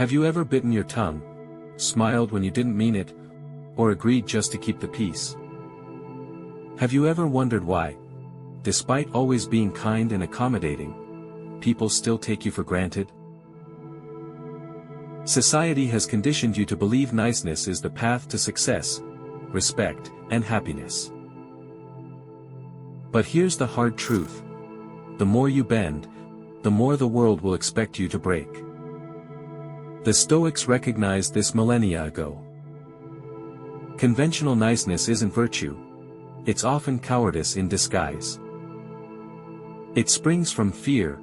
Have you ever bitten your tongue, smiled when you didn't mean it, or agreed just to keep the peace? Have you ever wondered why, despite always being kind and accommodating, people still take you for granted? Society has conditioned you to believe niceness is the path to success, respect, and happiness. But here's the hard truth. The more you bend, the more the world will expect you to break. The Stoics recognized this millennia ago. Conventional niceness isn't virtue. It's often cowardice in disguise. It springs from fear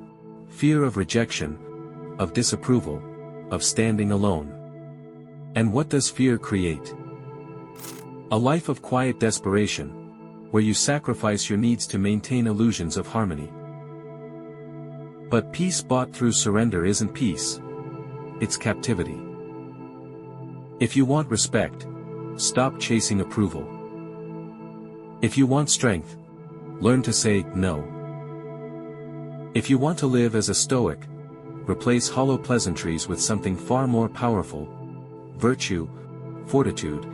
of rejection, of disapproval, of standing alone. And what does fear create? A life of quiet desperation, where you sacrifice your needs to maintain illusions of harmony. But peace bought through surrender isn't peace. It's captivity. If you want respect, stop chasing approval. If you want strength, learn to say no. If you want to live as a Stoic, replace hollow pleasantries with something far more powerful: virtue, fortitude,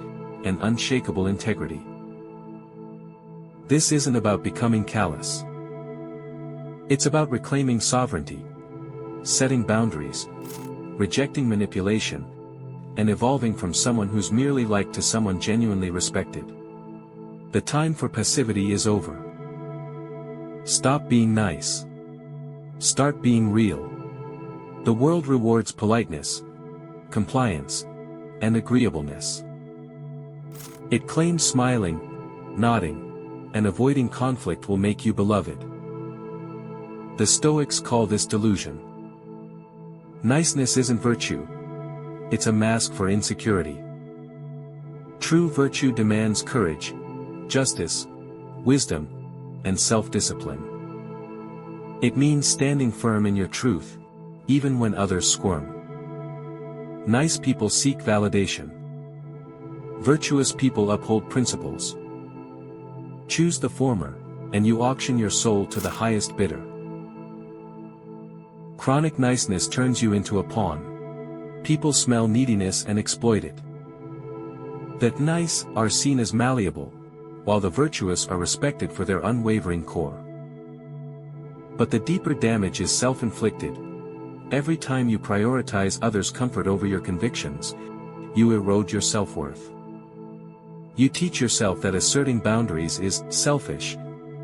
and unshakable integrity. This isn't about becoming callous. It's about reclaiming sovereignty, setting boundaries, rejecting manipulation, and evolving from someone who's merely liked to someone genuinely respected. The time for passivity is over. Stop being nice. Start being real. The world rewards politeness, compliance, and agreeableness. It claims smiling, nodding, and avoiding conflict will make you beloved. The Stoics call this delusion. Niceness isn't virtue. It's a mask for insecurity. True virtue demands courage, justice, wisdom, and self-discipline. It means standing firm in your truth, even when others squirm. Nice people seek validation. Virtuous people uphold principles. Choose the former, and you auction your soul to the highest bidder. Chronic niceness turns you into a pawn. People smell neediness and exploit it. The nice are seen as malleable, while the virtuous are respected for their unwavering core. But the deeper damage is self-inflicted. Every time you prioritize others' comfort over your convictions, you erode your self-worth. You teach yourself that asserting boundaries is selfish,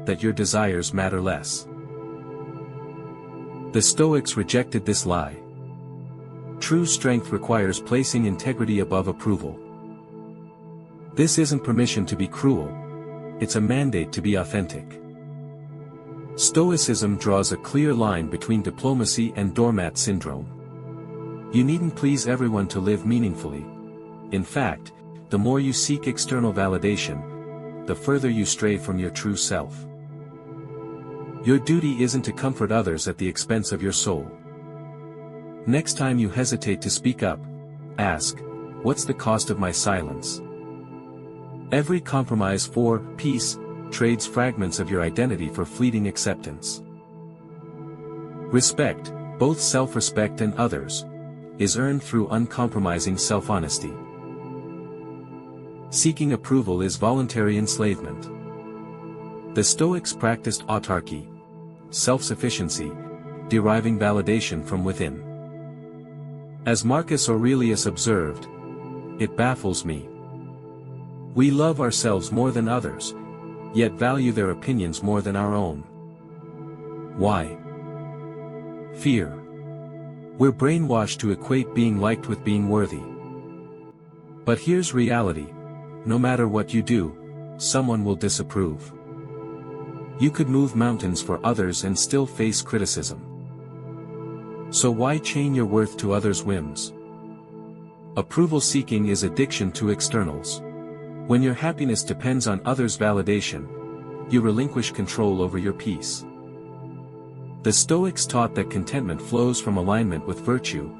that your desires matter less. The Stoics rejected this lie. True strength requires placing integrity above approval. This isn't permission to be cruel. It's a mandate to be authentic. Stoicism draws a clear line between diplomacy and doormat syndrome. You needn't please everyone to live meaningfully. In fact, the more you seek external validation, the further you stray from your true self. Your duty isn't to comfort others at the expense of your soul. Next time you hesitate to speak up, ask, what's the cost of my silence? Every compromise for peace trades fragments of your identity for fleeting acceptance. Respect, both self-respect and others, is earned through uncompromising self-honesty. Seeking approval is voluntary enslavement. The Stoics practiced autarky, self-sufficiency, deriving validation from within. As Marcus Aurelius observed, "It baffles me. We love ourselves more than others, yet value their opinions more than our own. Why? Fear. We're brainwashed to equate being liked with being worthy. But here's reality. No matter what you do, someone will disapprove. You could move mountains for others and still face criticism. So why chain your worth to others' whims? Approval seeking is addiction to externals. When your happiness depends on others' validation, you relinquish control over your peace. The Stoics taught that contentment flows from alignment with virtue,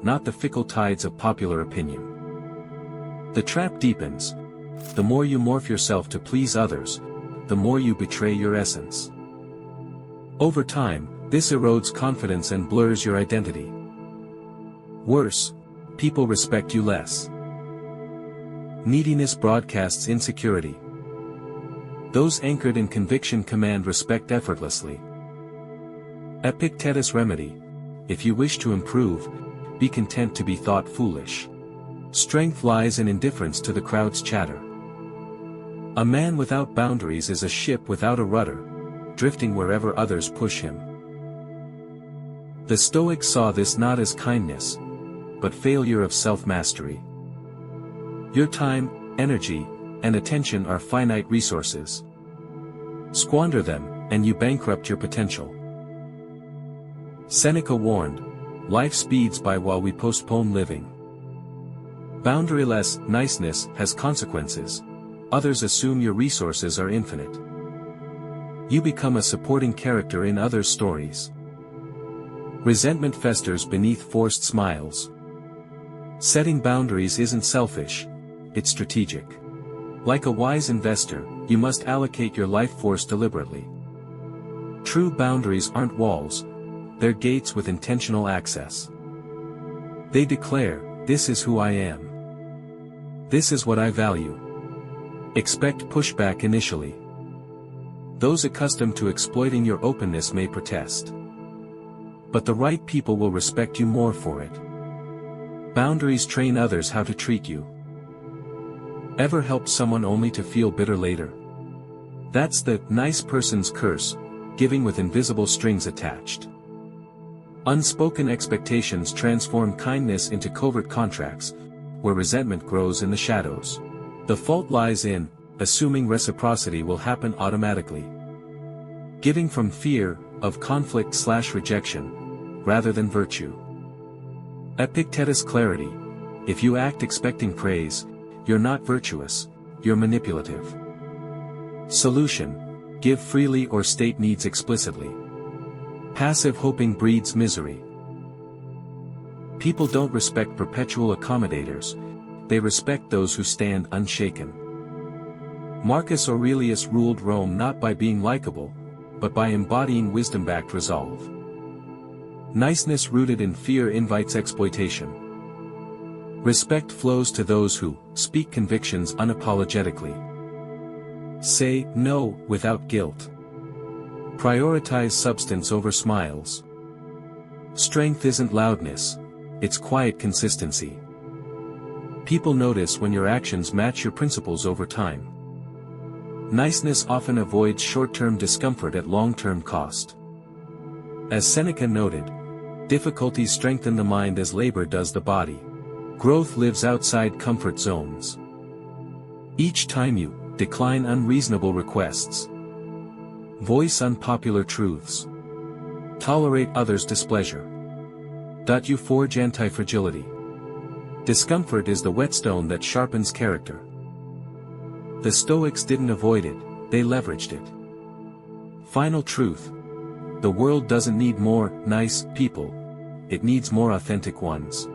not the fickle tides of popular opinion. The trap deepens. The more you morph yourself to please others, the more you betray your essence. Over time, this erodes confidence and blurs your identity. Worse, people respect you less. Neediness broadcasts insecurity. Those anchored in conviction command respect effortlessly. Epictetus remedy: if you wish to improve, be content to be thought foolish. Strength lies in indifference to the crowd's chatter. A man without boundaries is a ship without a rudder, drifting wherever others push him. The Stoics saw this not as kindness, but failure of self-mastery. Your time, energy, and attention are finite resources. Squander them, and you bankrupt your potential. Seneca warned, life speeds by while we postpone living. Boundaryless niceness has consequences. Others assume your resources are infinite. You become a supporting character in others' stories. Resentment festers beneath forced smiles. Setting boundaries isn't selfish, it's strategic. Like a wise investor, you must allocate your life force deliberately. True boundaries aren't walls, they're gates with intentional access. They declare, this is who I am. This is what I value. Expect pushback initially. Those accustomed to exploiting your openness may protest. But the right people will respect you more for it. Boundaries train others how to treat you. Ever helped someone only to feel bitter later? That's the nice person's curse, giving with invisible strings attached. Unspoken expectations transform kindness into covert contracts, where resentment grows in the shadows. The fault lies in assuming reciprocity will happen automatically. Giving from fear of conflict/rejection, rather than virtue. Epictetus clarity: if you act expecting praise, you're not virtuous, you're manipulative. Solution: give freely or state needs explicitly. Passive hoping breeds misery. People don't respect perpetual accommodators, they respect those who stand unshaken. Marcus Aurelius ruled Rome not by being likable, but by embodying wisdom-backed resolve. Niceness rooted in fear invites exploitation. Respect flows to those who speak convictions unapologetically. Say no without guilt. Prioritize substance over smiles. Strength isn't loudness, it's quiet consistency. People notice when your actions match your principles over time. Niceness often avoids short-term discomfort at long-term cost. As Seneca noted, difficulties strengthen the mind as labor does the body. Growth lives outside comfort zones. Each time you decline unreasonable requests, voice unpopular truths, tolerate others' displeasure, you forge anti-fragility. Discomfort is the whetstone that sharpens character. The Stoics didn't avoid it, they leveraged it. Final truth: the world doesn't need more nice people, it needs more authentic ones.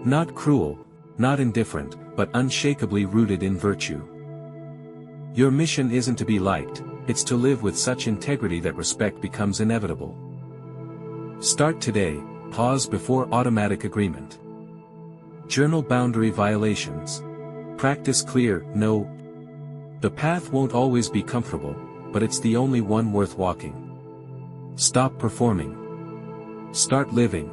Not cruel, not indifferent, but unshakably rooted in virtue. Your mission isn't to be liked, it's to live with such integrity that respect becomes inevitable. Start today, pause before automatic agreement. Journal boundary violations. Practice clear no. The path won't always be comfortable, but it's the only one worth walking. Stop performing. Start living.